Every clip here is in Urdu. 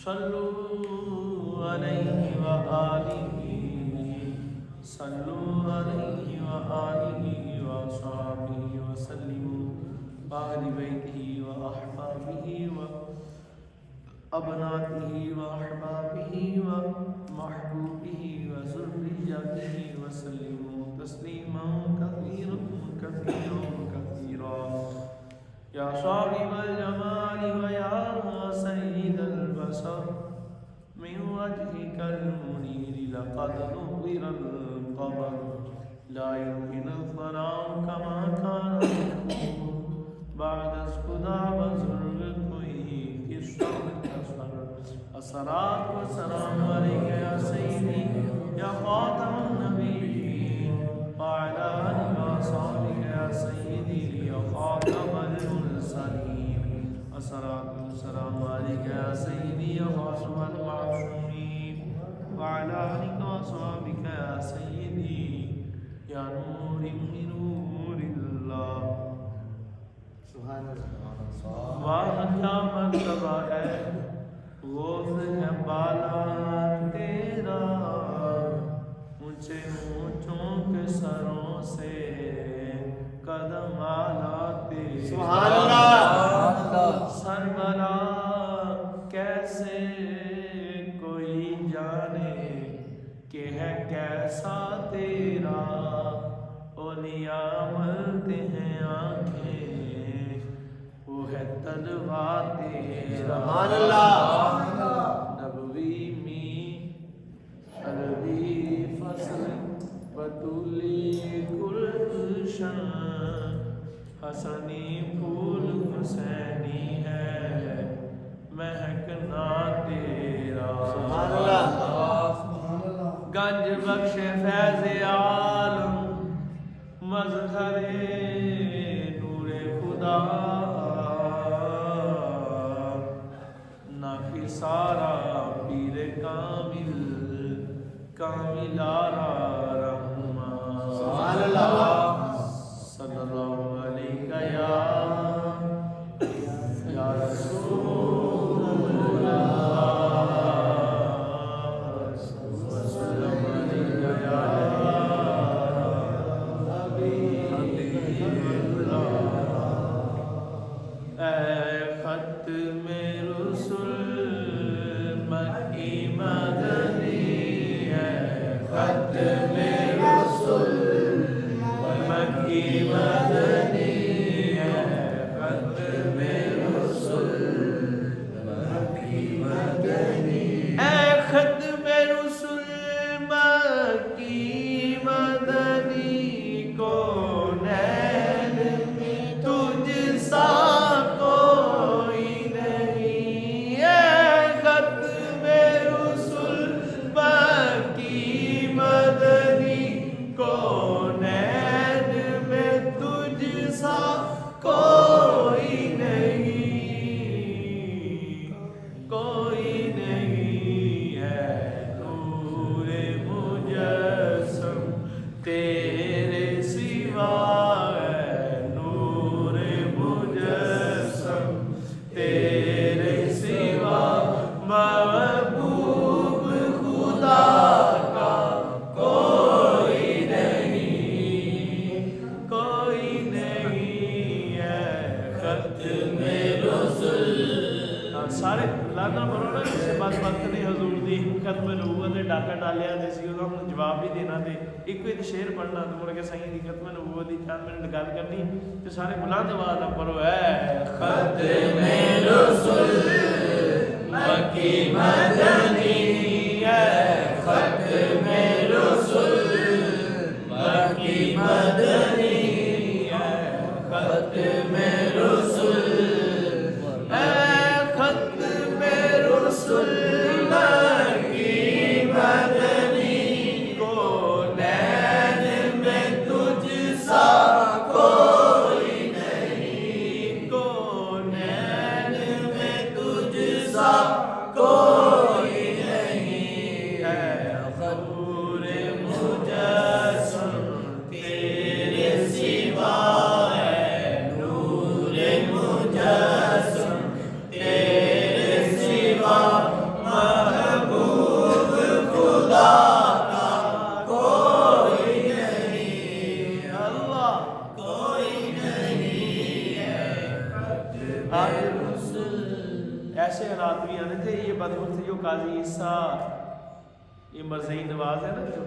صلوا علیہ وآلہ صلوا علیہ وآلہ وصحبہ وسلم وآل بیتہ وأحبابہ وأبناتہ وأحبابہ ومحبوبہ وذریتہ وسلم تسلیما کثیرا کثیرا کثیرا یا صاحب الجمال ویا سید البشر من وجهك المنير لقد نور القمر لا يمكن الثناء كما كان بعد اسقدا بزرگ کوئی کسر الصلاة والسلام عليك يا سيدي يا خاتم النبيين وعلى آلك وصحبك يا سيدي يا خاتم المرسلين الصلاة والسلام عليك يا سيدي يا خاتم المعصومين وعلى آلك وصحبك يا سيدي يا نور من نور الله سبحان اللہ واہ کیا مرتبہ ہے غوث ہے بالا تیرا اونچے اونچوں کے سروں سے قدم آلا تیرا سبحان اللہ سربراہ کیسے کوئی جانے کہ ہے کیسا تیرا اولیاء ملتے ہیں آنکھیں وہ ہے تلوہ تیرا سبحان اللہ نبوی می عربی فصل بطولی گلشن حسنی پھول حسینی ہے مہکنا تیرا سبحان اللہ گنج بخش فیض عالم مظہر نور خدا ناکی سارا پیر کامل کامل آرا رحمان سبحان اللہ صلی اللہ علیہ یا رسول اللہ وسلم علیہ یا حبیب اللہ اے ختم رسل مکی مدنی اے ختم رسل مکی مدنی اے ختم رسل مکی مدنی اے ختم رسل مکی مدنی کونین میں تجھ سا کوئی نہیں اے ختم رسل مکی مدنی کونین میں تجھ سا کوئی نہیں ہے نور مجسم تیرے سوا ہے نور مجسم تیرے سوا محبوب خدا کا کوئی نہیں ہے ختم رسل سارے لانا پڑھو نا جس سے بات نے حضور دی ختم نبوت نے ڈاکہ ڈالیا دے سی انہوں نے جواب بھی دینا دے ایک کوئی شعر پڑھنا تو مڑ کے صحیح دی ختم نبوت دی 4 منٹ گل کرنی تو سارے بلند آواز نہ پڑھو اے ختم رسل مکی مدنی اے ختم رسل مکی مدنی اے ختم رسل اے ختم رسل مکی مدنی کونین میں تجھ سا کوئی نہیں ایسے حالات بھی آنے تھے. یہ بدبخت جو قاضی عیسیٰ یہ مرزئی نواز ہے نا جو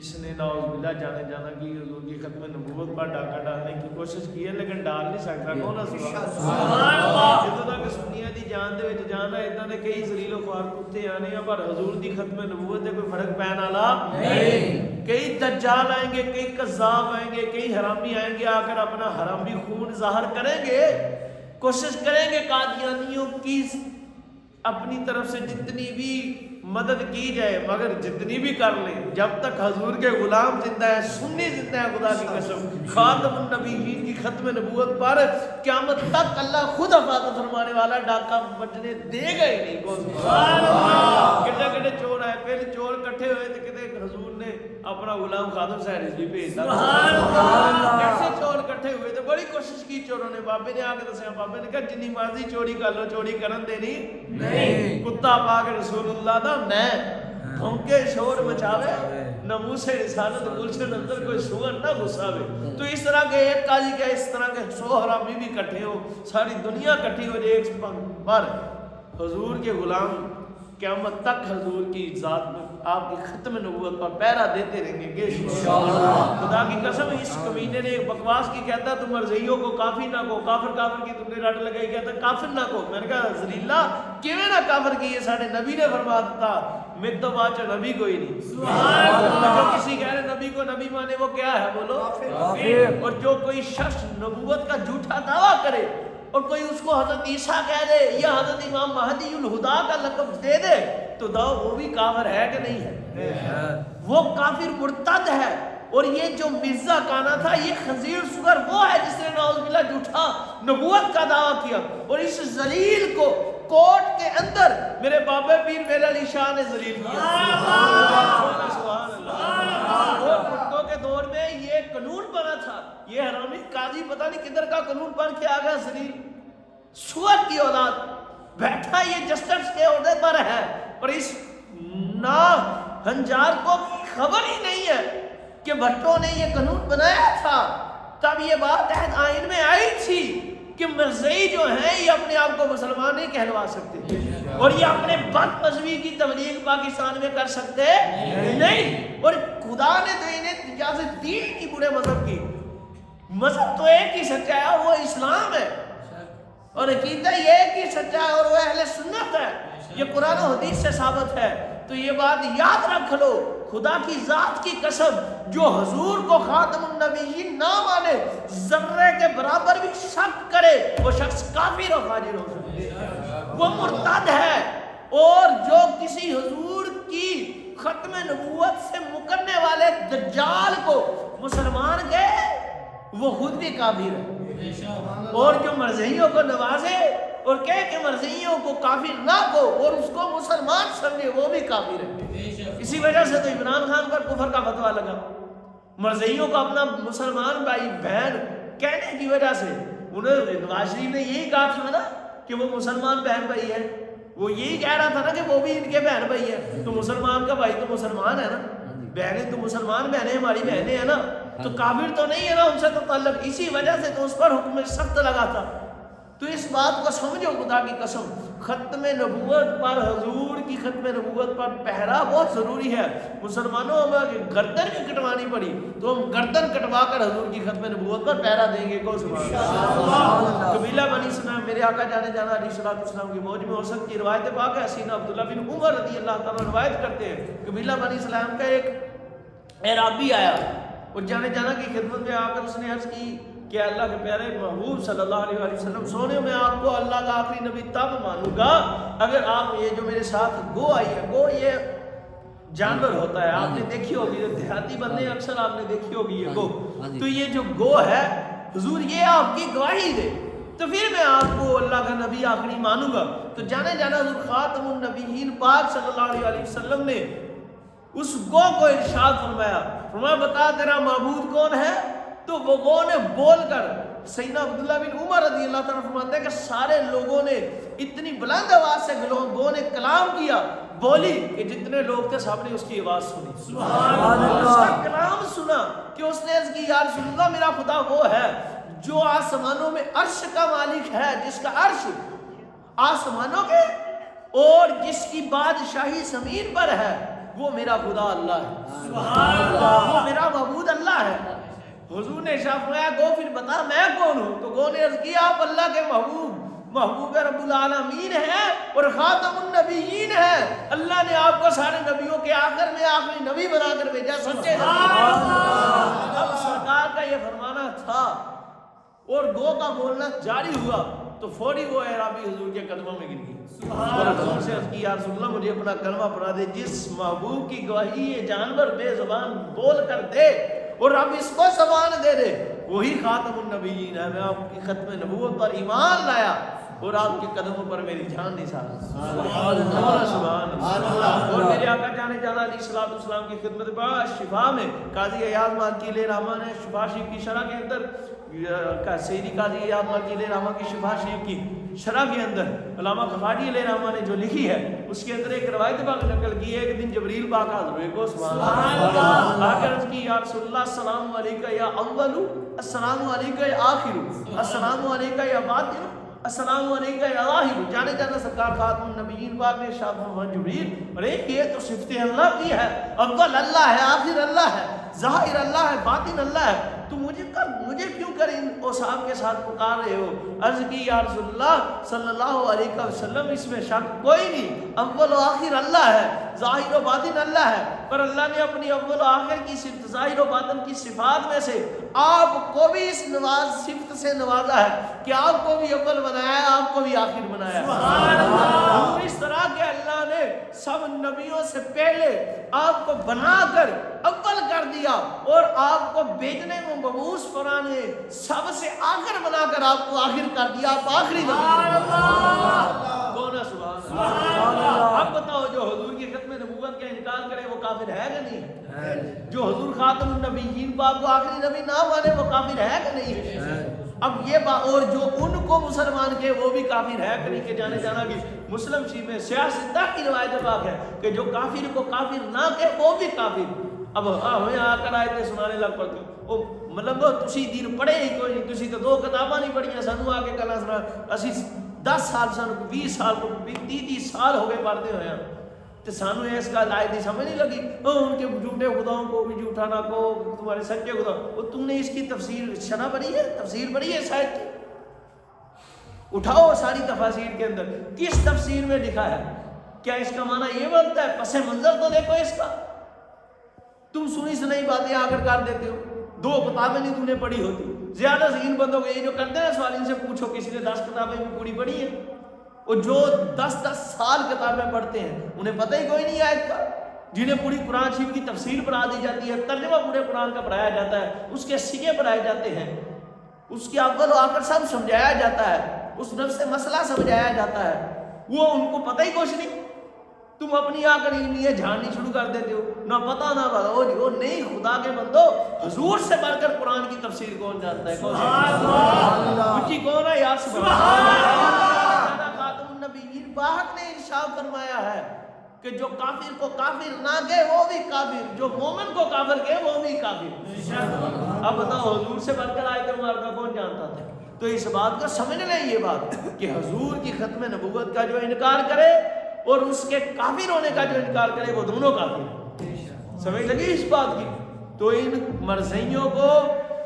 اس نے نعوذ باللہ جانے جانا کی حضور کی ختم نبوت پر ڈاکہ ڈالنے کی کوشش کی ہے لیکن ڈال نہیں سکتا. کون ہے سبحان اللہ. جدوں تک سنیا دی جان دے وچ جان ہے اتنا نے کئی ذلیل و خوار کتے آنے ہیں پر حضور دی ختم نبوت دے کوئی فرق پین والا نہیں. کئی دجال آئیں گے, کئی کذاب آئیں گے, کئی حرامی آئیں گے, آ کر اپنا حرامی خون ظاہر کریں گے, کوشش کریں گے قادیانیوں کی اپنی طرف سے جتنی بھی مدد کی جائے مگر جتنی بھی کر لیں جب تک حضور کے غلام زندہ ہے, سنی زندہ ہے, خدا کی قسم خاتم النبیین کی ختم نبوت پر قیامت تک اللہ خود حفاظت فرمانے والا ڈاکہ بجنے دے گا ہی نہیں. سبحان اللہ. کتنے کتنے چور آئے, پہلے چور کٹھے ہوئے تھے, کتنے حضور نے اپنا غلام خاتم سہر رضوی بھیج دیا. سبحان اللہ. کیسے چور کٹھے ہوئے تھے, بڑی کوشش کی چوروں نے. بابے نے آ کے دسیا, بابے نے کہا جنی مرضی چوری کر لو, چوری کرن دینی نہیں. کتا پا کے رسول اللہ دا میں بھونکے شور مچاوے ناموس رسالت گلشن اندر کوئی سور نہ گھساوے. تو اس طرح کے ایک قاضی کے اس طرح کے 100 حرامی بھی کٹھے ہو, ساری دنیا کٹھی ہو جائے ایک پر حضور کے غلام قیامت تک حضور کی ذات میں آپ کی ختم نبوت پر پہرا دیتے رہیں گے انشاءاللہ. خدا کی قسم اس کمینے نے ایک بکواس کی, کہتا تم مرزیوں کو کافر نہ کو, کافر کافر کی تم نے رٹ لگائی, کہتا کافر نہ کو. میں نے کہا ذلیلہ کیویں نہ کافر کی, یہ سارے نبی نے فرما دیتا, میں تو باچا نبی کوئی نہیں. سبحان اللہ. جو کسی کہہ رہے نبی کو نبی مانے وہ کیا ہے بولو کافر. اور جو کوئی شخص نبوت کا جھوٹا دعویٰ کرے اور کوئی اس کو حضرت عیسیٰ کہہ دے یا حضرت امام مہدی الہدا کا لقب دے دے تو داؤ وہ بھی کافر ہے کہ نہیں ہے؟ وہ کافر مرتد ہے. اور یہ جو مرزا کانا تھا یہ خنزیر سگر وہ ہے جس نے نعوذ باللہ جھوٹا نبوت کا دعویٰ کیا. اور اس ذلیل کو کوٹ کے اندر میرے بابا پیر میرے علی شاہ نے ذلیل کیا. سبحان اللہ. اور بھٹو کے دور میں یہ قانون بنا تھا, یہ حرامی قاضی پتہ نہیں کدھر کا قانون بن کے آ گیا. ذلیل سور کی اولاد بیٹھا یہ جسٹس کے عہدے پر ہے اور اس نا ہنجار کو خبر ہی نہیں ہے کہ بھٹو نے یہ قانون بنایا تھا. تب یہ بات عہد آئین میں آئی تھی کہ مرزئی جو ہیں یہ اپنے آپ کو مسلمان نہیں کہلوا سکتے اور یہ اپنے بد مذہبی کی تبلیغ پاکستان میں کر سکتے نہیں. اور خدا نے تو انہیں اجازت دی کہ برے مذہب کی. مذہب تو ایک ہی سچا ہے, وہ اسلام ہے, اور عقیدہ یہ ایک ہی سچا ہے اور وہ اہل سنت ہے. یہ قرآن و حدیث سے ثابت ہے. تو یہ بات یاد رکھ لو, خدا کی ذات کی قسم جو حضور کو خاتم النبیین نہ مانے, ذرے کے برابر بھی شک کرے, وہ شخص کافر و فاجر ہو سکتے, وہ مرتد ہے. اور جو کسی حضور کی ختم نبوت سے مکرنے والے دجال کو مسلمان کہے وہ خود بھی کافر ہے. اور جو مرزیوں کو نوازے اور کہے کہ مرزیوں کو کافر نہ کو اور اس کو مسلمان سمجھے وہ بھی کافر ہے. اسی وجہ سے تو عمران خان پر کفر کا فتویٰ لگا. مرزیوں کو اپنا مسلمان بھائی بہن کہنے کی وجہ سے انہیں نواز شریف نے یہی کہا تھا نا کہ وہ مسلمان بہن بھائی ہے, وہ یہی کہہ رہا تھا نا کہ وہ بھی ان کے بہن بھائی ہے. تو مسلمان کا بھائی تو مسلمان ہے نا, بہنیں تو مسلمان بہنیں ہماری بہنیں ہیں نا, تو کافر تو نہیں ہے نا ان سے تو تعلق. اسی وجہ سے تو اس پر حکم سخت لگا تھا. تو اس بات کو سمجھو خدا کی قسم, ختم نبوت پر حضور کی ختم نبوت پر پہرا بہت ضروری ہے. مسلمانوں ہمیں گردن بھی کٹوانی پڑی تو ہم گردن کٹوا کر حضور کی ختم نبوت پر پہرا دیں گے. کو سبحان اللہ. قبیلہ بنی سلام میرے آقا جانے جانا علیہ الصلوۃ والسلام کی موج میں ہو سکتی روایت پاک ہے. حسین عبداللہ بن عمر رضی اللہ تعالیٰ روایت کرتے ہیں قبیلہ بنی سلام کا ایک اعرابی آیا اور جانے جانا کی خدمت میں آ کر اس نے عرض کی کہ اللہ کے پیارے محبوب صلی اللہ علیہ وسلم, سونے میں آپ کو اللہ کا آخری نبی تب مانوں گا اگر آپ یہ جو میرے ساتھ گو آئی ہے, گو یہ جانور ہوتا ہے, آپ نے دیکھی ہوگی, دیہاتی بندے اکثر آپ نے دیکھی ہوگی یہ گو. تو یہ جو گو ہے حضور یہ آپ کی گواہی دے تو پھر میں آپ کو اللہ کا نبی آخری مانوں گا. تو جانے جانا حضور خاتم النبیین پاک صلی اللہ علیہ وسلم نے اس گو کو ارشاد فرمایا بتا تیرا معبود کون ہے. تو وہ گو نے بول کر سیدنا عبداللہ بن عمر رضی اللہ تعالیٰ فرماتے ہیں کہ سارے لوگوں نے اتنی بلند آواز سے گو نے کلام کیا, بولی کہ جتنے لوگ تھے سب نے اس کی آواز سنی. سبحان اللہ. اس کا کلام سنا کہ اس نے عرض کی یا رسول اللہ میرا خدا وہ ہے جو آسمانوں میں عرش کا مالک ہے، جس کا عرش آسمانوں کے اور جس کی بادشاہی زمین پر ہے، وہ میرا خدا اللہ ہے، سبحان اللہ، وہ میرا معبود اللہ ہے۔ حضور نے ارشاد فرمایا گو پھر بتا میں کون ہوں؟ تو گو نے عرض کیا آپ اللہ کے محبوب رب العالمین ہیں اور خاتم النبیین ہیں، اللہ نے آپ کو سارے نبیوں کے آخر میں آخری نبی بنا کر بھیجا، سچے نبی۔ اب سرکار کا یہ فرمانا تھا اور گو کا بولنا جاری ہوا تو فوری وہ اعرابی حضور کے قدموں میں گر گئی اور حضور سے عرض کی یا رسول اللہ مجھے اپنا کلمہ پڑھا دے، جس محبوب کی گواہی یہ جانور بے زبان بول کر دے اور اب اس کو زبان دے دے، وہی خاتم النبیین ہے۔ میں آپ کی ختم نبوت پر ایمان لایا اور آپ کے قدموں پر میری جان نثار۔ سبحان اللہ۔ اور میرے آقا جانے جانا علیہ الصلوۃ والسلام کی خدمت میں شفا میں قاضی ایاز مالکی علیہ الرحمہ نے شفا شریف کی شرح کے اندر سیدی قاضی ایاز مالکی علیہ الرحمہ کی شفا شریف کی شرح کے اندر علامہ غفاری علیہ الرحمہ نے جو لکھی ہے اس کے اندر ایک روایت پاک نقل کی ہے۔ ایک دن جبریل پاک حضور کو سبحان اللہ آ کر عرض کی یا رسول اللہ السلام علیکہ یا اول، السلام علیکہ یا آخر، السلام علیکہ یا باطن، السلام علیکہ یا ظاہر۔ جانے جانا سرکار خاتم النبیین پاک نے ارشاد فرمایا جبریل ارے یہ تو صفت اللہ کی ہے، اول اللہ ہے، آخر اللہ ہے، ظاہر اللہ ہے، باطن اللہ ہے، تو مجھے کیوں کر ان اوصاف کے ساتھ پکار رہے ہو؟ عرض کی یا رسول اللہ صلی اللہ علیہ وسلم اس میں شک کوئی نہیں، اول و آخر اللہ ہے، ظاہر و باطن اللہ ہے، پر اللہ نے اپنی اول و آخر کی صفت ظاہر و باطن کی صفات میں سے آپ کو بھی اس صفت سے نوازا ہے کہ آپ کو بھی اول بنایا ہے، آپ کو بھی آخر بنایا ہے۔ سبحان اللہ۔ اس طرح کہ اللہ نے سب نبیوں سے پہلے آپ کو بنا کر اول کر دیا اور آپ کو بھیجنے میں مبعوث فرانے سب سے آخر بنا کر آپ کو آخر کر دیا، آپ آخری نبی۔ کون ہے؟ سبحان اللہ۔ اب بتاؤ جو حضور کی ختم نبوت کا انکار کرے وہ کافر ہے کہ نہیں ہے؟ جو حضور خاتم النبیین پاک کو آخری نبی نہ مانے وہ کافر ہے کہ نہیں ہے؟ اب یہ بات، اور جو ان کو مسلمان کے وہ بھی کافر ہے کہ نہیں کہ جانے جانا کہ مسلم شریف میں سیاستہ کی روایت پاک ہے کہ جو کافر کو کافر نہ کہ وہ بھی کافر۔ اب ہمیں آ کر آئے تھے سنانے لگ پڑتے وہ مطلب تسی دین پڑھے ہی کوئی نہیں، تسی تو دو کتاباں نہیں پڑھیاں، سانو آ کے کلا سنا اسی 10 سال سانو 20 سال 30 سال ہو گئے پڑھتے ہوئے ہیں تو سانو اس کا لائق دی سمجھ نہیں لگی۔ ان کے جھوٹے خداؤں کو بھی جھوٹا نہ کہو، تمہارے سچے خدا، وہ تم نے اس کی تفسیر شرح پڑھی ہے، تفسیر پڑھی ہے شاید کی؟ اٹھاؤ ساری تفاسیر کے اندر کس تفسیر میں لکھا ہے؟ کیا اس کا معنی یہ بنتا ہے؟ پس منظر تو دیکھو اس کا، تم سنی سنائی باتیں آ کر دیتے ہو، 2 کتابیں نہیں تم نے پڑھی ہوتی۔ زیادہ ذہین بندوں کو یہ جو کرتے ہیں سوال ان سے پوچھو کسی نے 10 کتابیں بھی پوری پڑھی ہیں، اور جو 10 سال کتابیں پڑھتے ہیں انہیں پتہ ہی کوئی نہیں آیت کا، جنہیں پوری قرآن شریف کی تفسیر پڑھا دی جاتی ہے، ترجمہ پورے قرآن کا پڑھایا جاتا ہے، اس کے سیگے پڑھائے جاتے ہیں، اس کے اول و آخر سب سمجھایا جاتا ہے، اس نفس مسئلہ سمجھایا جاتا ہے، وہ ان کو پتہ ہی کچھ نہیں۔ تم اپنی آ کر علمیہ جھاڑنی شروع کر دیتے ہو، نہ پتہ نہ پتہ وہ نہیں۔ خدا کے بندو حضور سے بڑھ کر قرآن کی تفسیر کون جانتا ہے؟ کون ہے یار؟ سبحان اللہ۔ خاتم النبیین پاک نے ارشاد فرمایا ہے کہ جو کافر کو کافر نہ کہے وہ بھی کافر، جو مومن کو کافر کہے وہ بھی کافر۔ اب بتاؤ حضور سے بڑھ کر آیت مبارکہ کون جانتا تھا؟ تو اس بات کو سمجھ لیں یہ بات کہ حضور کی ختم نبوت کا جو انکار کرے اور اس کے کافر ہونے کا جو انکار کرے وہ دونوں کافر ہیں۔ سمجھ لگی اس بات کی؟ تو ان مرضیوں کو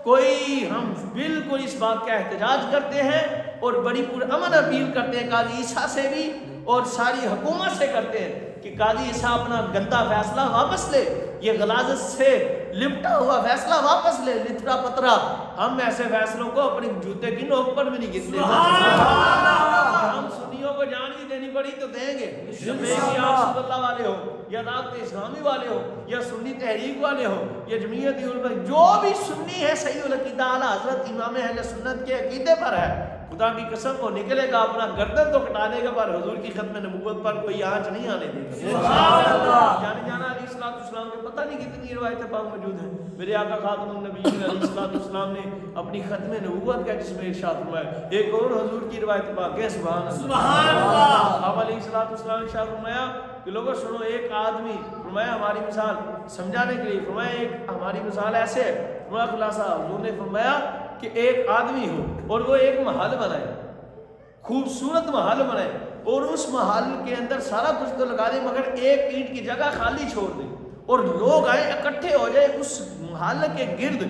کوئی ہم بالکل اس بات کا احتجاج کرتے ہیں اور بڑی پرامن اپیل کرتے ہیں قاضی عیسیٰ سے بھی اور ساری حکومت سے کرتے ہیں کہ قاضی عیسیٰ اپنا گندا فیصلہ واپس لے، یہ غلاظت سے لپٹا ہوا فیصلہ واپس لے، لترا پترا۔ ہم ایسے فیصلوں کو اپنی جوتے کی نوک پر بھی نہیں گنتے۔ ہم سنیوں کو جان بھی دینی پڑی تو دیں گے، جب آپ صلی اللہ والے ہو یا دعوت اسلامی والے ہو یا سنی تحریک والے ہو یا جمعیت علماء، جو بھی سنی ہے صحیح العقیدہ اعلیٰ حضرت امام اہل سنت کے عقیدے پر ہے، خدا کی قسم وہ نکلے گا اپنا گردن تو کٹانے کا، پر حضور کی ختم نبوت پر کوئی آنچ نہیں آنے دے گا۔ جانے جانا علیہ الصلوۃ والسلام کے پتہ نہیں کتنی روایتیں پاک موجود ہیں۔ میرے آقا خاتم النبیین علیہ الصلوۃ والسلام نے اپنی ختم نبوت کا جس میں ارشاد فرمایا، ایک اور حضور کی روایت پاک ہے، سبحان اللہ۔ آپ علیہ الصلوۃ والسلام نے ارشاد فرمایا کہ لوگوں سنو، ایک آدمی، فرمایا ہماری مثال سمجھانے کے لیے، فرمایا ایک ہماری مثال ایسے ہے، فرمایا خلاصہ حضور نے فرمایا کہ ایک آدمی ہو اور وہ ایک محل بنائے، خوبصورت محل بنائے، اور اس محل کے اندر سارا کچھ تو لگا دے مگر ایک اینٹ کی جگہ خالی چھوڑ دے، اور لوگ آئے اکٹھے ہو جائے اس محل کے گرد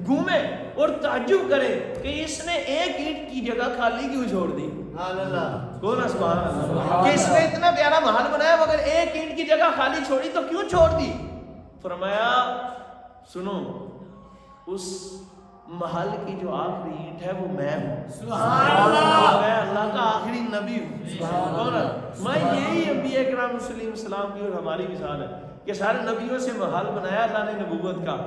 گھومیں اور تعجب کرے کہ اس نے ایک اینٹ کی جگہ خالی کیوں چھوڑ دی؟ کون سبحان اللہ، کہ اس نے اتنا پیارا محل بنایا مگر ایک اینٹ کی جگہ خالی چھوڑی تو کیوں چھوڑ دی؟ فرمایا سنو، اس محل کی جو آخری اینٹ ہے وہ میں ہوں، سبحان اللہ، میں اللہ کا آخری نبی ہوں، میں یہی انبیاء کرام علیہ السلام کی اور ہماری مثال ہے کہ سارے نبیوں سے محل بنایا اللہ نے نبوت کا،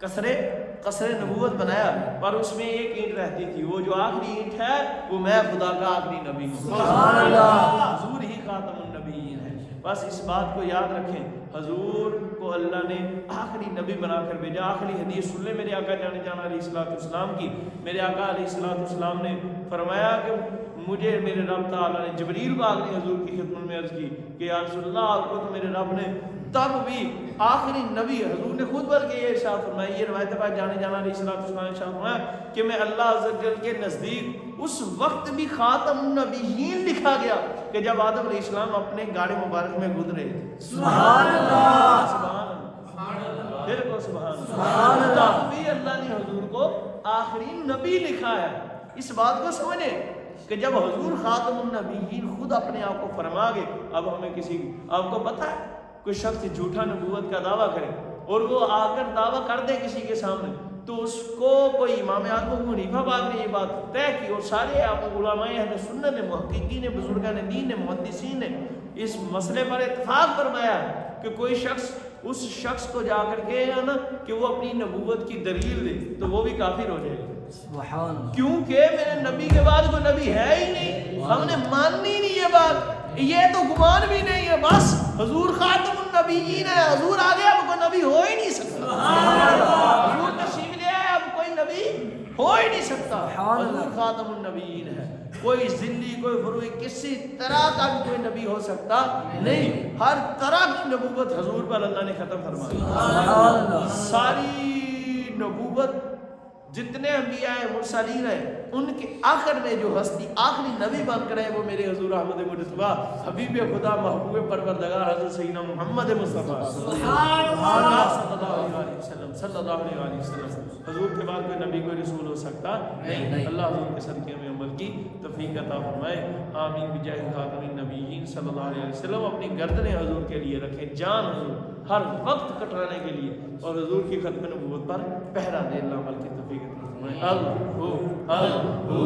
قصر نبوت بنایا، پر اس میں ایک اینٹ رہتی تھی، وہ جو آخری اینٹ ہے وہ میں خدا کا آخری نبی ہوں، سبحان اللہ، حضور ہی خاتم النبیین ہے۔ بس اس بات کو یاد رکھیں، حضور کو اللہ نے آخری نبی بنا کر بھیجا۔ آخری حدیث سن لیں میرے آقا جانے جانا علیہ السلام کی، میرے آقا علیہ السلام نے فرمایا کہ مجھے میرے رب تعالیٰ نے جبریل پاک نے حضور کی خدمت میں عرض کی کہ یا رسول اللہ آپ کو تو میرے رب نے تب بھی آخری نبی، حضور نے خود بلکہ یہ ارشاد فرمایا، یہ روایت پاک جانے جانا علیہ السلام ارشاد فرمایا کہ میں اللہ عز و جل کے نزدیک اس وقت بھی خاتم النبیین لکھا گیا کہ جب آدم علیہ السلام اپنے گاڑی مبارک میں گزرے، سبحان اللہ، سبحان اللہ، پھر کو سبحان اللہ، تب بھی اللہ نے حضور کو آخری نبی لکھا ہے۔ اس بات کو سمجھیں کہ جب حضور خاتم النبیین خود اپنے آپ کو فرما گئے، اب ہمیں کسی، آپ کو پتہ ہے کوئی شخص جھوٹا نبوت کا دعویٰ کرے اور وہ آ کر دعویٰ کر دے کسی کے سامنے تو اس کو کوئی امام اعظم ابو حنیفہ پاک نے یہ بات طے کی اور سارے علماء اہل سنت نے، محققین نے، بزرگان دین نے، محدثین نے اس مسئلے پر اتفاق فرمایا کہ کوئی شخص اس شخص کو جا کر کہے گا نا کہ وہ اپنی نبوت کی دلیل دے تو وہ بھی کافر ہو جائے گا، کیونکہ میرے نبی کے بعد کوئی نبی ہے ہی نہیں، ہم نے ماننی نہیں یہ بات، یہ تو گمان بھی نہیں ہے، بس حضور خاتم النبیین ہے، حضور آ گیا اب کوئی نبی ہو ہی نہیں سکتا، حضور تشریف لے آئے اب کوئی نبی ہو ہی نہیں سکتا، حضور خاتم النبیین ہے، کوئی ذلی کوئی فروئی کسی طرح کا بھی کوئی نبی ہو سکتا نہیں، ہر طرح کی نبوت حضور پر اللہ نے ختم فرمائی، ساری نبوت جتنے انبیاء ہیں مرسلین ہیں ان کے آخر میں جو ہستی آخری نبی بن کر ہے وہ میرے حضور احمد مجتبی حبیب خدا محبوب پروردگار حضرت سیدنا محمد مصطفیٰ صلی اللہ علیہ وسلم، حضور کے بعد کوئی نبی کوئی رسول ہو سکتا نہیں۔ اللہ حضور کے صدقے میں عمل کی توفیق عطا فرمائے، آمین بجاہ خاتم النبیین صلی اللہ علیہ وسلم۔ اپنی گردنیں حضور کے لیے رکھیں، جان حضور ہر وقت کٹانے کے لیے، اور حضور کی ختم نبوت پر پہرا دے، اللہ عمل کی توفیق عطا فرمائے۔ اللہ